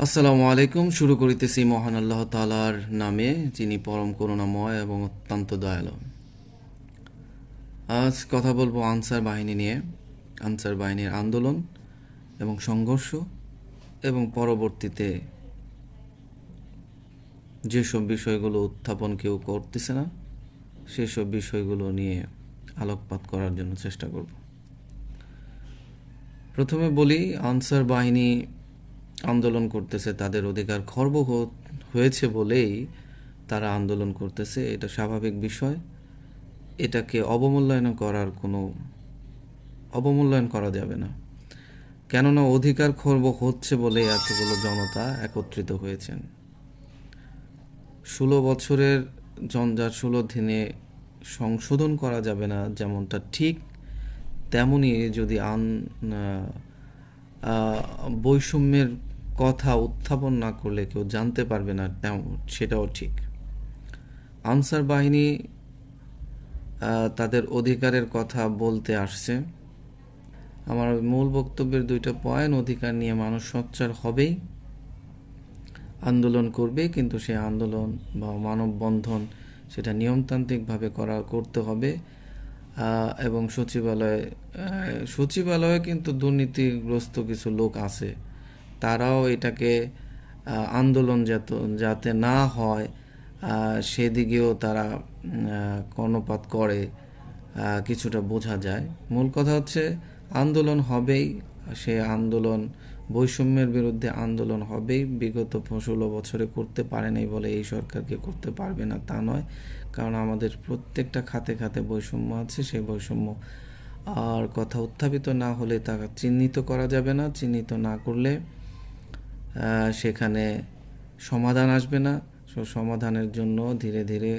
আসসালামু আলাইকুম। শুরু করিতেছি মহান আল্লাহ তাআলার নামে, যিনি পরম করুণাময় এবং অত্যন্ত দয়ালু। আজ কথা বলবো আনসার বাহিনী নিয়ে। আনসার বাহিনীর আন্দোলন এবং সংঘর্ষ এবং পরবর্তীতে যেসব বিষয়গুলো উত্থাপন কেউ করতেছে না, সেসব বিষয়গুলো নিয়ে আলোকপাত করার জন্য চেষ্টা করব। প্রথমে বলি, আনসার বাহিনী আন্দোলন করতেছে, তাদের অধিকার খর্ব হয়েছে বলেই তারা আন্দোলন করতেছে। এটা স্বাভাবিক বিষয়। এটাকে অবমূল্যায়ন করা যাবে না, কেননা অধিকার খর্ব হচ্ছে বলে এতগুলো জনতা একত্রিত হয়েছেন। 16 বছরের জঞ্জাট 16 দিনে সংশোধন করা যাবে না, যেমনটা ঠিক তেমনি যদি বৈষম্যের কথা উত্থাপন না করলে কেউ জানতে পারবে না, সেটাও ঠিক। আনসার বাহিনী তাদের অধিকারের কথা বলতে আসছে। আমার মূল বক্তব্যের 2টা পয়েন্ট: অধিকার নিয়ে মানুষ সোচ্চার হবেই, আন্দোলন করবে, কিন্তু সেই আন্দোলন বা মানববন্ধন সেটা নিয়মতান্ত্রিকভাবে করতে হবে। এবং সচিবালয়ে কিন্তু দুর্নীতিগ্রস্ত কিছু লোক আছে, তারাও এটাকে আন্দোলন যাতে না হয় সেদিকেও তারা কর্ণপাত করে, কিছুটা বোঝা যায়। মূল কথা হচ্ছে আন্দোলন হবেই। সে আন্দোলন বৈষম্যের বিরুদ্ধে আন্দোলন হবেই। বিগত 16 বছরে করতে পারে নাই বলে এই সরকারকে করতে পারবে না তা নয়, কারণ আমাদের প্রত্যেকটা খাতে খাতে বৈষম্য আছে। সেই বৈষম্য আর কথা উত্থাপিত না হলে তা চিহ্নিত করা যাবে না। চিহ্নিত না করলে সেখানে সমাধান আসবে না। সমাধানের জন্য ধীরে ধীরে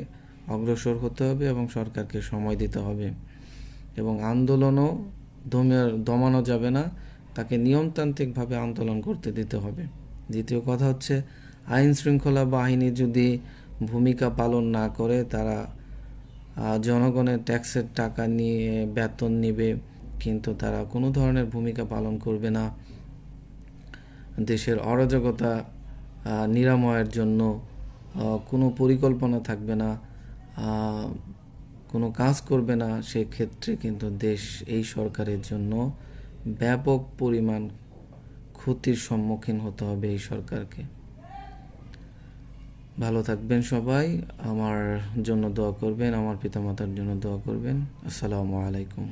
অগ্রসর হতে হবে এবং সরকারকে সময় দিতে হবে, এবং আন্দোলনও দমানো যাবে না, তাকে নিয়মতান্ত্রিকভাবে আন্দোলন করতে দিতে হবে। দ্বিতীয় কথা হচ্ছে, আইন শৃঙ্খলা বাহিনী যদি ভূমিকা পালন না করে, তারা জনগণের ট্যাক্সের টাকা নিয়ে বেতন নেবে, কিন্তু তারা কোনো ধরনের ভূমিকা পালন করবে না। দেশের অরাজকতা নিরাময়ের জন্য কোনো পরিকল্পনা থাকবে না, কোনো কাজ করবে না। সেক্ষেত্রে কিন্তু দেশ এই সরকারের জন্য ব্যাপক পরিমাণ ক্ষতির সম্মুখীন হতে হবে এই সরকারকে। ভালো থাকবেন সবাই, আমার জন্য দোয়া করবেন, আমার পিতামাতার জন্য দোয়া করবেন। আসসালামু আলাইকুম।